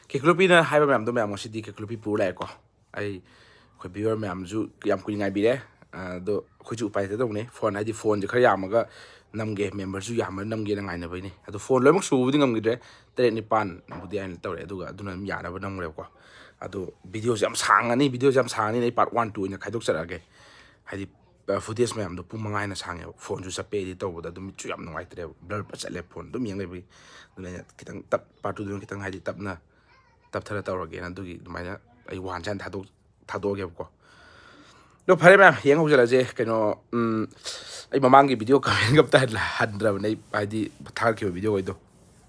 KEKU hai ba do ma'am ngasi di KEKU pur lai ko ai khoi viewer ma'am ju yam kui ngai bi re do khoi ju pai te do ne phone ai di phone je khara yamaga namge member ju yam namge na ngai na bai ni ado phone loimuk su budi ngam gidre tere ni pan budi ai tawre aduga aduna ya na ba nam re ko ado video jam sang ani video jam sang ni part 1 2 ina khaidok chara ge hai footage ma'am do pung mangai na sang phone ju sape di to da dum chu yam ngai tre blur pa chale phone dum yang le bi duna kitang tap part 2 dum kitang hai di tap na tap thara tawrage na dugi dumai ai wan chan thado ge ko do phare ma'am yeng ho jala je keno ai mamang gi video comment gap ta la handra nei pai di thar ki video go do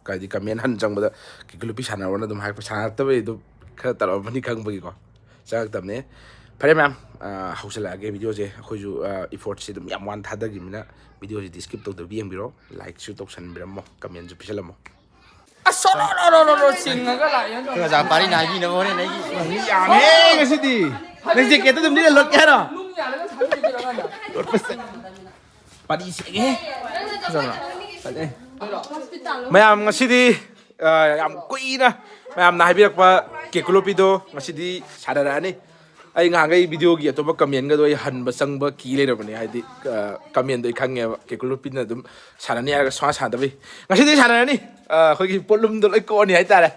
kai di comment han jang ba KEKU sana ron dum hai pa sana ta be do kha tar bani khang ba gi ko chak tam ne phare ma'am ho jala ge video je khoi ju effort si dum yam wan thada gi mina video ji skip to do bi yeng biro like su tok san biro mo comment ju pisala mo no singaga la yan Kaya sa pari nagi na mo rin nagi. yame ngasi di next day keto dum ni lot kera lum ya la sa ni jira ga lot pas padi si ge sama mayam ngasi di yam kuina mayam na habirak pa KEKU do ngasi di sadara ni ai nga ngai video gi to ba comment ga do han ba sang ba ki le rabani ai di comment do khang nge KEKU na dum sarani ga swa sa da bi ngasi di sarani khoi gi polum do lai ko ni ai ta re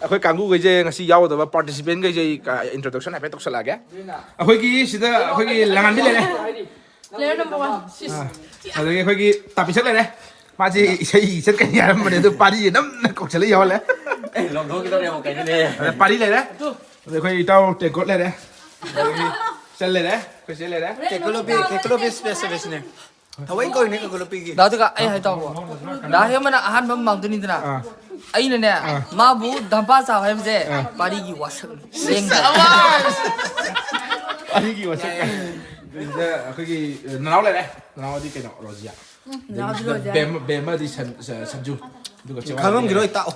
khoi kangu ge je ngasi yaw da ba participant ge je introduction ai pe tok sala ga khoi gi sida khoi gi langan bi le le player number 1 sis ado ge khoi gi tapi sat le le ma ji sei set kan ya ma de do pari nam kok sala yaw le Long dog kita mau kain ni. pari le le khoi tao te got le le sel le le khoi sel le le KEKU specialist ni. Tawai kau ni KEKU gi. da tu ka ai hai taw da he mana ahan bam mang tu ni dana ai ne ne ma bu dampa sa hai je pari gi wasak leng da pari gi wasak da khoi gi nau le le nau di ke no rozia bema di sanju duga chewa Kagam giro itao.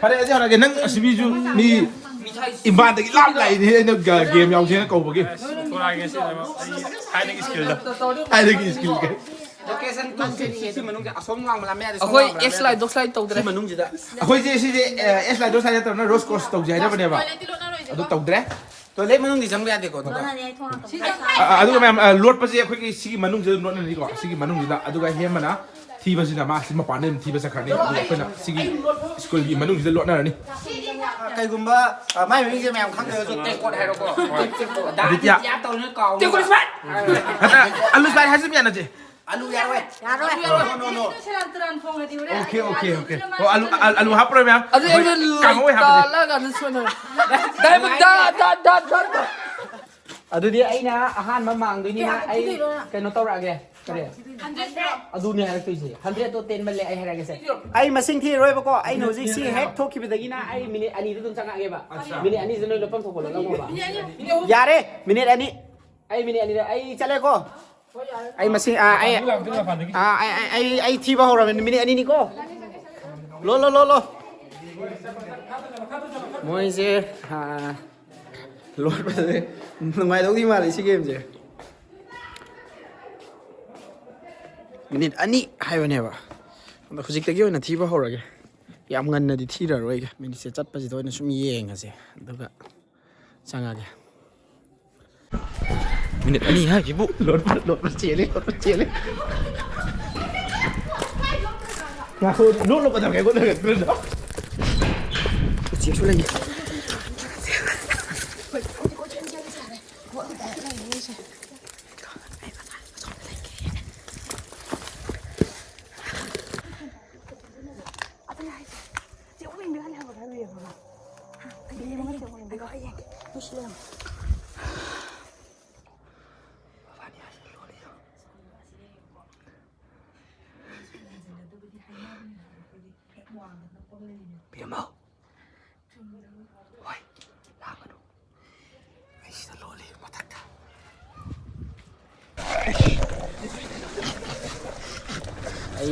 pare aja ora ge nang asbi ju ni imban de lam lai ni no game yaw chen ko bo ge Thora ge se hiding skill da. ai de skill ge Location tu si manung ke asom ngang malam ya. akoi x slide dok slide taw dre manung jida. khoi je si je es lai do sa ya to na rose course to jai da bane ba adu to dre To le manung di jang ya de ko. adu ma'am lord pa je khoi gi si manung je no na ni ko si gi manung da adu ga hem na thi ba sina ma si ma pa ne thi ba sa khani adu ko na si gi school gi manung je lo na ni Kai gumba mai mi je mem khang de so te ko hai ro ko. Da ya to ni ko. te ko spat alu sai hazim ya na je Alu ya we. No. okay oh alu ha pro ma'am adu e kamu ha da la ga nu so da Adu dia ai na ahan mamang du ni na ai kano tawra ge. Kare. 100 adu ni hai tu je. 100 to 10 male ai hara ge se. Ai masing thi roi ba ko ai no ji si hek thok ki bidagi na ai minute ani du dum changa ge ba. Minute ani jeno lopam thok ko la mo ba. Yare minute ani. Ai minute ani ai chale ko. Ai masing ai thi ba ho ra minute ani ni ko. Lo. Moi je Lord ba de ngai dau di ma le si game je. Minute ani hai ba ne ba. Anda khujik ta gi na thi ba ho ra ge. Yam ngan na di thi ra roi ge. Minute se chat pa ji do na sum yeng ase. Aduga changa ge. Minute ani ha ki bu Lord chele. Ya ho lo pa da ke ko le ke do. Chi su le. Mau. Oi, lama dong. Ai sida loli mataka. Ai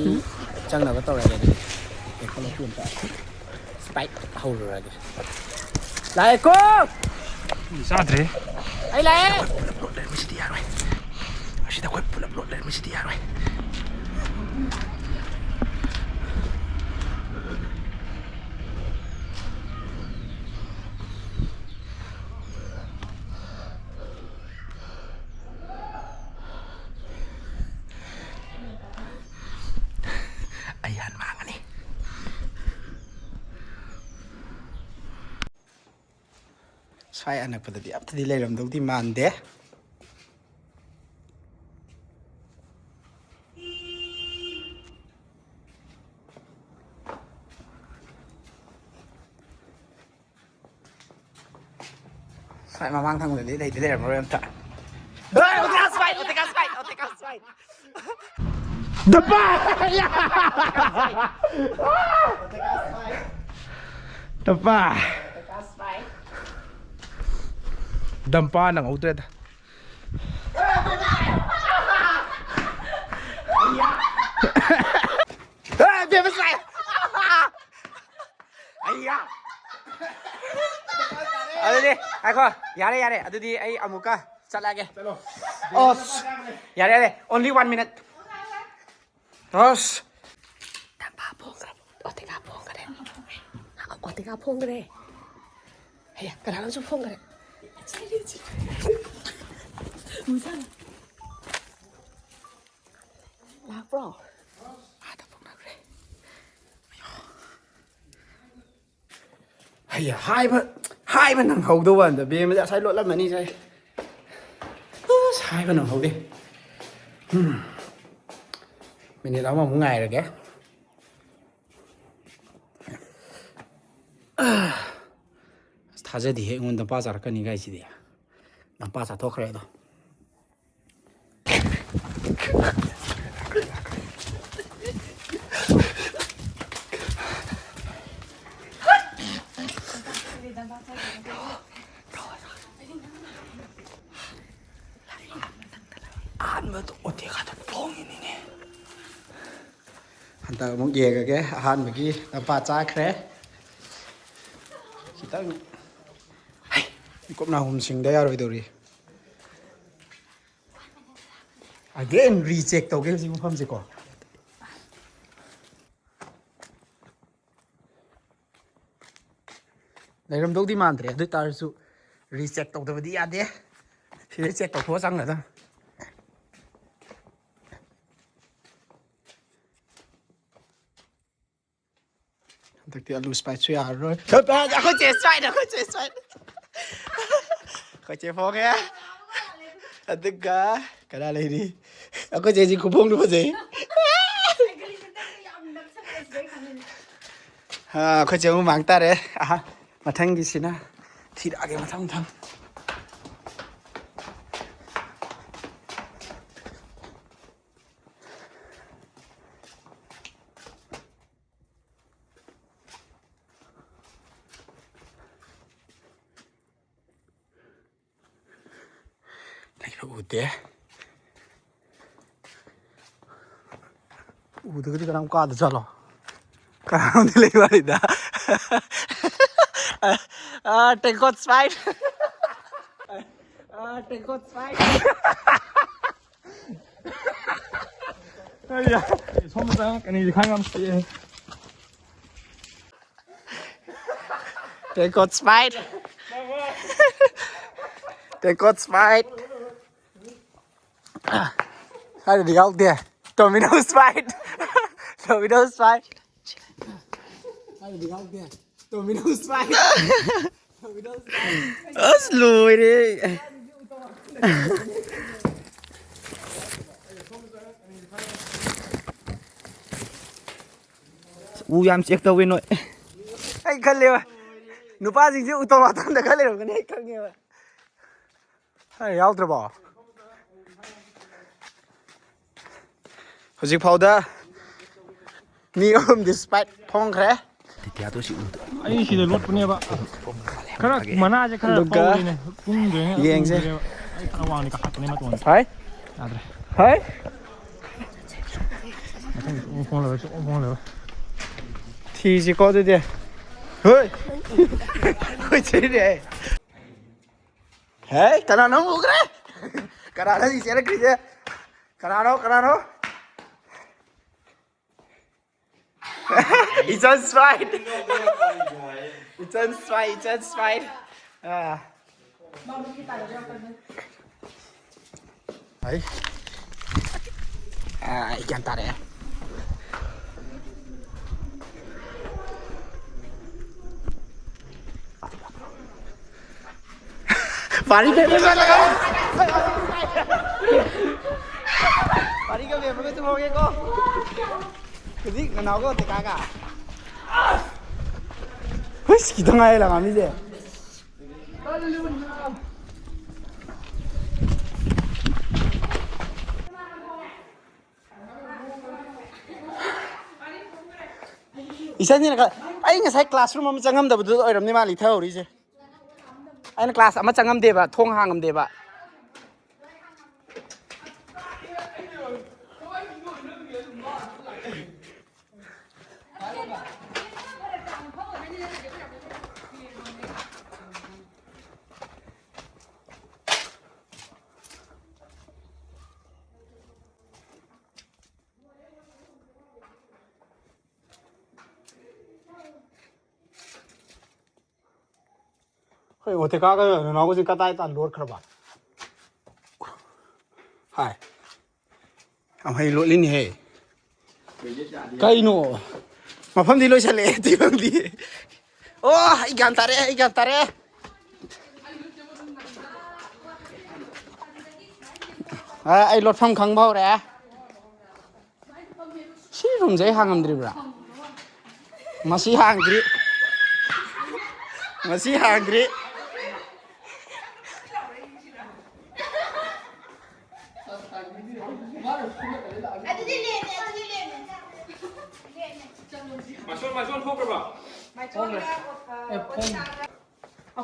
chang nào có tàu này này. Để con nó cuốn ta. Spike hầu rồi kìa. Lại cô. Sao thế? Ai lại. Lột lên mới xịt đi rồi. Xịt ta quay lột lên mới xịt đi rồi. Sai anakpadadi amtadi leiramdawdi mande. Sai mamang thangdadi leiramroi amta. Otekas fight. Dapa. Dampa ng outred. Adudi, ako, yare. Adudi ay amuka. Salage. Os. Yare. Only 1 minute. Os. Dampa pong. Otega pong kare. Hey, kailangan sa pong kare. Musa. Lag bro. Ada pong na kare. Hey, hai ba nang hầu đâu à? Vì mà sai lỗi lắm mà đi sai. Sai ba nang hầu đi. Mình đi đó mà muốn ngày rồi kìa. 타제디 응원도 바자라 거니가 있지디야. 난 바자 더 그래도. 아무도 어디 가도 뽕이네. 한다 뭐 얘가게 한 먹이 바자 그래. 기타 cũng nào hôm sinh đấy rồi rồi again reject tàu cái gì cũng không gì cả này làm đâu đi màn thế đôi ta su reject tàu đâu đi ăn đấy thì reject tàu khó sang nữa đó thực tiễn lose by 3 rồi không chết xoay Kau cefong ya? Adega, kada lagi. Aku jadi kupong dulu sih. Kau cuma mangtar ya? Matang di sini. Tidak ada matang. Udah. Udah kita orang kau ada jalan. Kau ni lewat dah. Take out fight. Take out fight. 야, 소무장 아니 강남 씨. Take out fight. Take out fight. Ada di out there. Domino's fight. Domino's fight. Ada di out there. Domino's fight. Domino's fight. Aslo ini. Uyam check tau win. Ai khăn liu. Nupa jing ji utong atong da khăn liu kan ai khăn nge. Ai out ba. Hojik powder ni despite phong khre titia to si ut ai si de lot punya ba kara mana aja kara pau ini pung de yeng se ai awang ni kakak ni matuan hai adre hai phong le thì chỉ có thôi đi hơi hơi chế đi hey cái nào nó ngu cái nào nó gì sẽ là cái gì cái nào nó It's on stride. It's on stride. Đấy. Ikan tarik. Pari ke me laka. Pari ke me ko tu ho ge ko. Kedi ngana ko te ka ka. Hush kita ngai la mami je. 이사님가 아이가 사 클래스룸 엄 짱함다부터 어렵니 말이 태우리지 아이는 클래스 아마 짱함대봐 통항함대봐 어떻게 가가 나오고 지금 갔다 있다 로드 커봐 하이 아마이 로린이 해 까이노 마팜 디로 샬레 디방디 오 이간타레 아이 로드팜 강바오래 시룸제 항암드리브라 마시 항드리 마션 포크봐.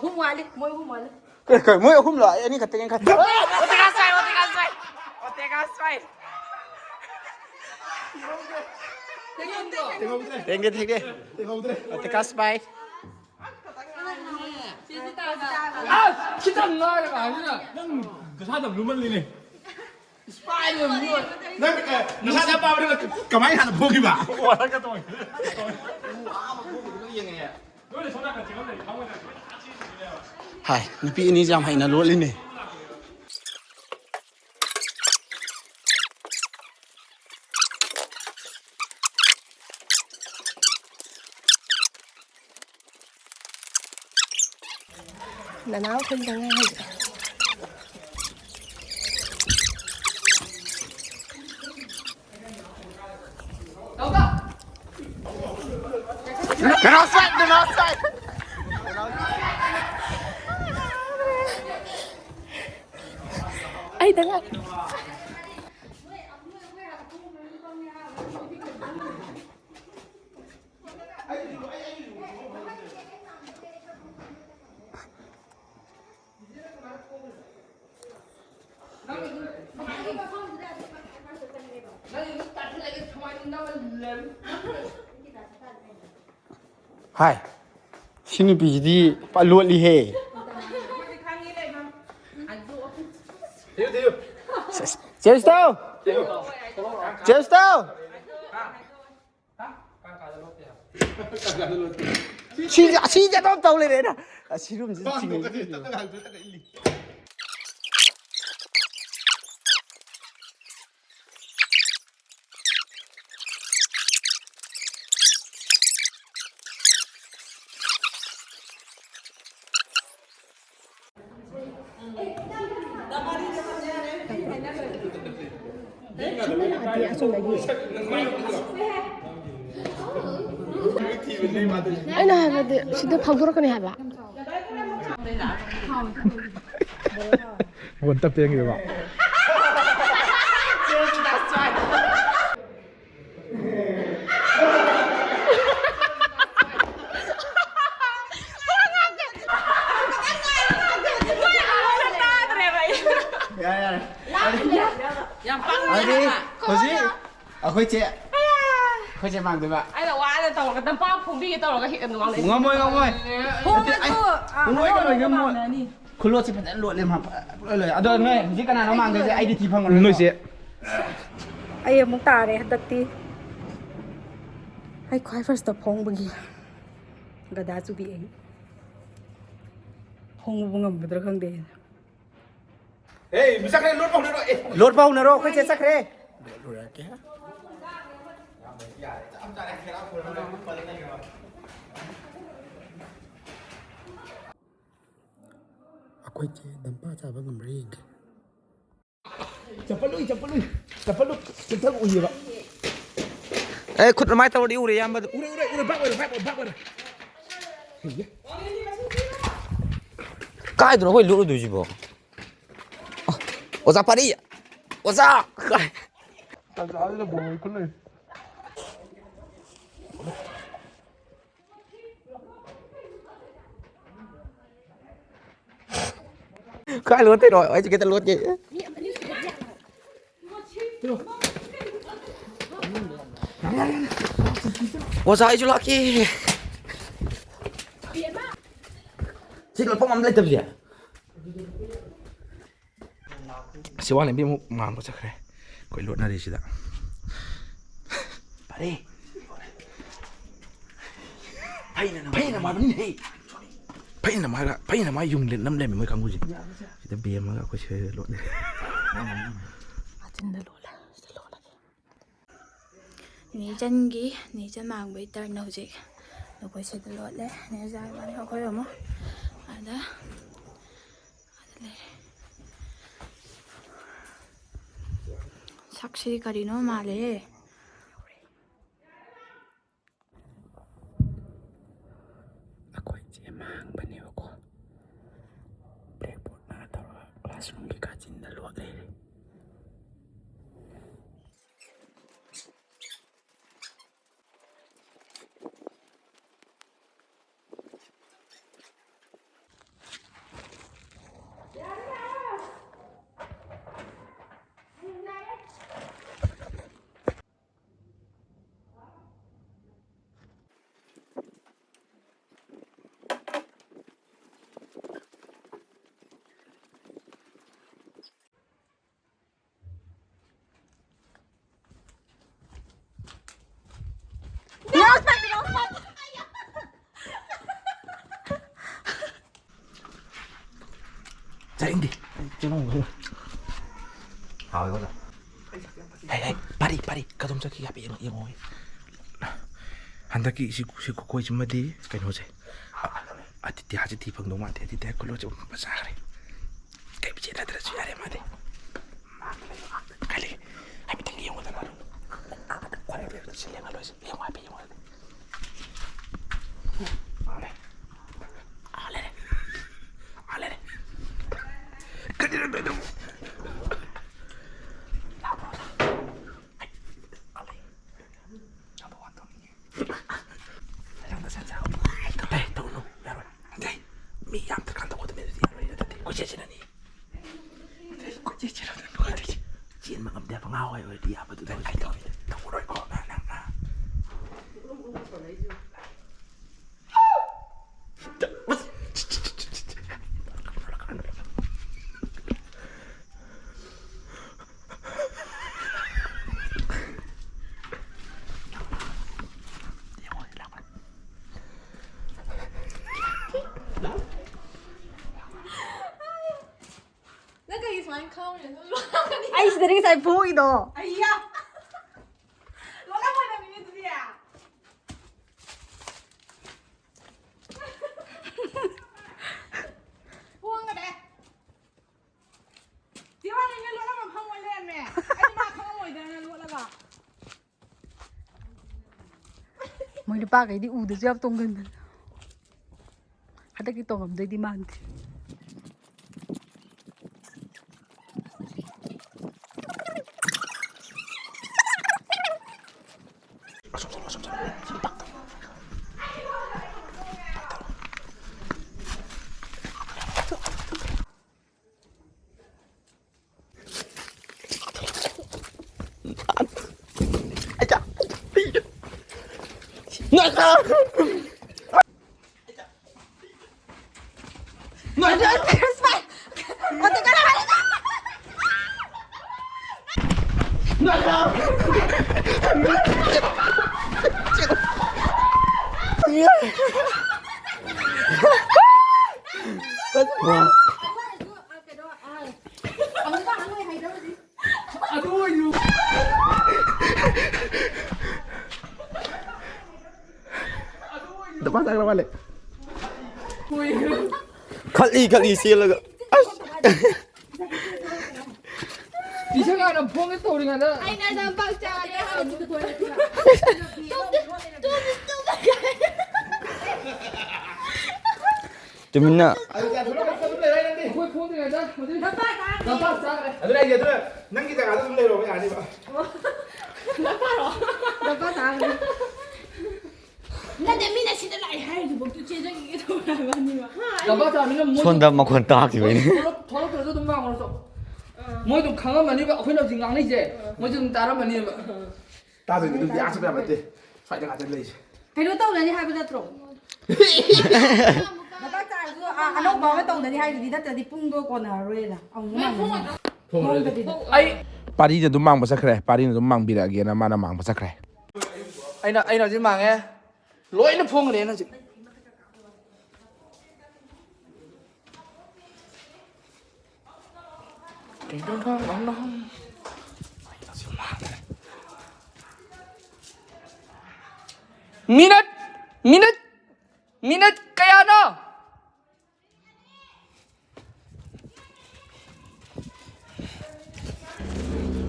humwali, moy humwali. 그래 뭐야 훔라 아니 갔다 갔다 Ote kasway. 땡게 어때 가스바이 아 진짜 나가 아니라 그 사람 루멀리네. 스파이더 뭐 너 사람 빠버리면 가만히 하나 보기 봐. 와가 또. 너네 전화가 지금 방문에 하이 누피 ini jam hai na lo lini Nanaw ko lang ngayon. no outside Ay, tanga. hai sini bidi pa lo li he Cheers tao 시자 너 떠올래라 아 시름 지금 Ay, nahabad. Sino pagburok ni haba? 원답 대행이 봐. 아니 뭐지 아코제 망대봐 Ay, nawa na tawag ka. Tampa, pumbi kita tawag ka hikan nuwang na. ngomoi Hong na to. kulot sih pen lot lem haเลยอะเนยที่กันน่ะน้องมังได้ไอ้ดิทีพัง 노이스. Ay, mong tare, hadati. Ay, kway first of hong bagi. Gada subi ay. Hong bungam bedra kang de. 에이, 미사카이 롯 먹는 거. รถเบานะรอค่อยเจ็ดสักเรอะคุย ꯑꯩꯈꯣꯏ ꯆꯦ ꯗꯝꯄꯥ ꯆꯥꯕ ꯉꯝꯕ꯭ꯔꯥ ꯌꯦꯡꯒꯦ ꯆꯠꯄꯜꯂꯨꯏ ꯆꯠꯊꯛ ꯎꯏꯌꯦꯕ ꯑꯦ ꯈꯨꯠ ꯑꯗꯨꯃꯥꯏꯅ ꯇꯧꯔꯗꯤ ꯎꯔꯦ ꯏꯌꯥꯝꯕꯗ ꯎꯔꯦ ꯚꯥꯞ ꯑꯣꯏꯔꯦ ꯀꯥꯏꯗꯅꯣ ꯑꯩꯈꯣꯏ ꯂꯨꯠꯂꯨꯗꯣꯏꯁꯤꯕꯣ ꯑꯣꯖꯥ ꯄꯥꯔꯤ ꯑꯣꯖꯥ ꯇꯥꯟꯖꯥꯁꯤꯗ ꯕꯣꯜ ꯈꯨꯠ ꯂꯩ ꯀꯥꯏ ꯂꯣꯠꯇꯣꯏꯅꯣ ꯑꯩꯁꯦ ꯈꯤꯇ ꯂꯣꯠꯀꯦ ꯑꯣꯖꯥ ꯑꯩꯁꯨ ꯂꯥꯛꯀꯦ ꯁꯤ ꯂꯣꯠꯐꯝ ꯑꯃ ꯂꯩꯇꯕꯁꯦ ꯁꯤ ꯋꯥ ꯂꯝꯕꯤ ꯑꯃꯨꯛ ꯃꯥꯡꯕ ꯆꯠꯈ꯭ꯔꯦ ꯑꯩꯈꯣꯏ ꯂꯣꯠꯅꯔꯤꯁꯤꯗ ꯐꯔꯦ ꯐꯩꯅ ꯃꯥꯕꯅꯤꯅꯦ ꯐꯩꯅ ꯃꯥ ꯌꯨꯡ ꯅꯝ ꯂꯩꯔꯝꯃꯤ ꯃꯣꯏ ꯀꯥꯡꯕꯨꯁꯦ ꯁꯤꯗ ꯕꯦꯝꯃꯒ ꯑꯩꯈꯣꯏ ꯁꯤꯗ ꯂꯣꯠꯂꯦ ꯑꯆꯤꯟꯗ ꯂꯣꯜꯂꯦ ꯁꯤꯗ ꯂꯣꯜꯂꯒꯦ ꯅꯦꯆꯟꯒꯤ ꯅꯦꯆꯟ ꯃꯥꯡꯕꯩ ꯇꯔꯟ ꯍꯧꯖꯤꯛ ꯑꯩꯈꯣꯏ ꯁꯤꯗ ꯂꯣꯠꯂꯦ ꯅꯦꯆꯟ ꯃꯥꯅꯤ ꯑꯩꯈꯣꯏ ꯑꯃꯨꯛ ꯑꯗ ꯂꯩꯔꯦ ꯁꯛꯁꯤ ꯀꯔꯤꯅꯣ ꯃꯥꯜꯂꯦ ꯑꯩꯈꯣꯏ ꯆꯦ ꯃꯥꯡꯕꯅꯦꯕꯀꯣ ꯕ꯭ꯂꯦꯛꯕꯣꯔꯗꯅ ꯇꯧꯔꯒ ꯀ꯭ꯂꯥꯁꯔꯨꯝꯒꯤ ꯀꯥꯆꯤꯟꯗ ꯂꯣꯠ ꯂꯩꯔꯦ ꯆꯠꯅꯤꯡꯗꯦ ꯄꯥꯔꯤ ꯀꯗꯣꯝ ꯆꯠꯈꯤ ꯍꯥꯏꯐꯦꯠ ꯌꯦꯡꯉꯣ ꯍꯟꯗꯛꯀꯤ ꯁꯤ ꯈꯨꯀꯣꯏꯁꯤꯃꯗꯤ ꯀꯩꯅꯣꯁꯦ ꯑꯇꯤꯊ꯭ꯌꯥꯁꯦ ꯊꯤ ꯐꯪꯗꯧ ꯃꯥꯟꯗꯦ ꯑꯇꯤꯊ꯭ꯌꯥ ꯈꯨꯂꯣꯁꯦ ꯆꯥꯈ꯭ꯔꯦ ꯀꯩ ꯆꯦꯟꯅꯗ꯭ꯔꯁꯨ ꯌꯥꯔꯦ ꯃꯥꯗꯤ ꯈꯜꯂꯤ ꯍꯥꯏꯐꯦꯠꯇꯪ ꯌꯦꯡꯉꯣꯗꯅ ꯁꯤ ꯂꯦꯡꯍꯜꯂꯣꯏꯁꯦ ꯌꯦꯡꯉꯣ ꯍꯥꯏꯐꯦꯠ ꯌꯦꯡꯉꯣ ꯃꯤ ꯌꯥꯝ ꯗꯔꯀꯥꯔ ꯇꯧꯒꯗꯕꯅꯤ ꯑꯗꯨꯗꯤ ꯌꯥꯔꯣꯏ ꯑꯗꯨꯗꯤ ꯀꯣꯏꯆꯦꯟ ꯆꯦꯟꯅꯅꯤ ꯆꯦꯟꯕ ꯉꯝꯗꯦ ꯉꯥꯎ ꯑꯣꯏꯔꯗꯤ ꯌꯥꯕꯗꯨꯗ ꯑꯩ ꯇꯧꯔꯣꯏꯀꯣ ꯅꯪ ꯑꯩ ꯁꯤꯗꯅꯤ ꯉꯁꯥꯏ ꯐꯨꯏꯗꯣ ꯃꯣꯏ ꯅꯨꯄꯥꯈꯩꯗꯤ ꯎꯗꯁꯨ ꯌꯥꯝ ꯇꯣꯡꯒꯟꯕꯅꯦ ꯍꯟꯗꯛꯇꯤ ꯇꯣꯡꯉꯝꯗꯣꯏꯗꯤ ꯃꯥꯟꯗꯦ ꯈꯠꯂꯤ ꯆꯦꯜꯂꯒ 이상하는 폰에 떠오르면은 아이나 난 박자래 하고 또 돌려. 재밌나? 거기 폰에 가자. 담바사. 아들 이제 들 남기 자가 좀 내려 왜 아니 봐. 나 내미나 시들 나이 하이도 뭐 주제적인 게 돌아가니까. 담바사는 뭐 손다 막 건딱 이거. 더러 그래도 좀 방으로서. 뭐좀 강한 만이가 그냥 지금 안 이제 뭐좀 다른 만이 따도 이제 좀 야습해 봤대. 파이팅 하자 래 이제. ဘယ်လိုတောက်လဲနေဟိုက်ပသက်တော့မပတ်ကြဘူးအလုံးဘာပဲတောက်နေဟိုက်ဒီတက်တဲ့ပုံတော့ကောနာရဲတာအောင်မမ 아이 파리는 좀 망 버서 그래. 파리는 좀 망비라기에나 마나 망 버서 그래. 아이나 지금 망해 로이는 폰을 해는 지금 minute kaya na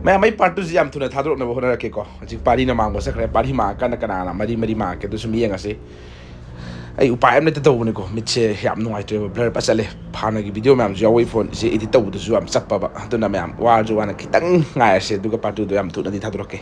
मैं पार्ट टू याम थुना थादोरना होनारकेको हजिक पारी ना मांग बसखरे पारी मा काना काना मरी मरी मा के दुसु मियंगसे ai upai amne tawne ko mitche yam nuaitre blur pasale phana gi video mam jawi phone se edit tawdu su am chappa ba aduna mam wa jo wana kitang ngai se duga part 2 do yam thuna di thadroke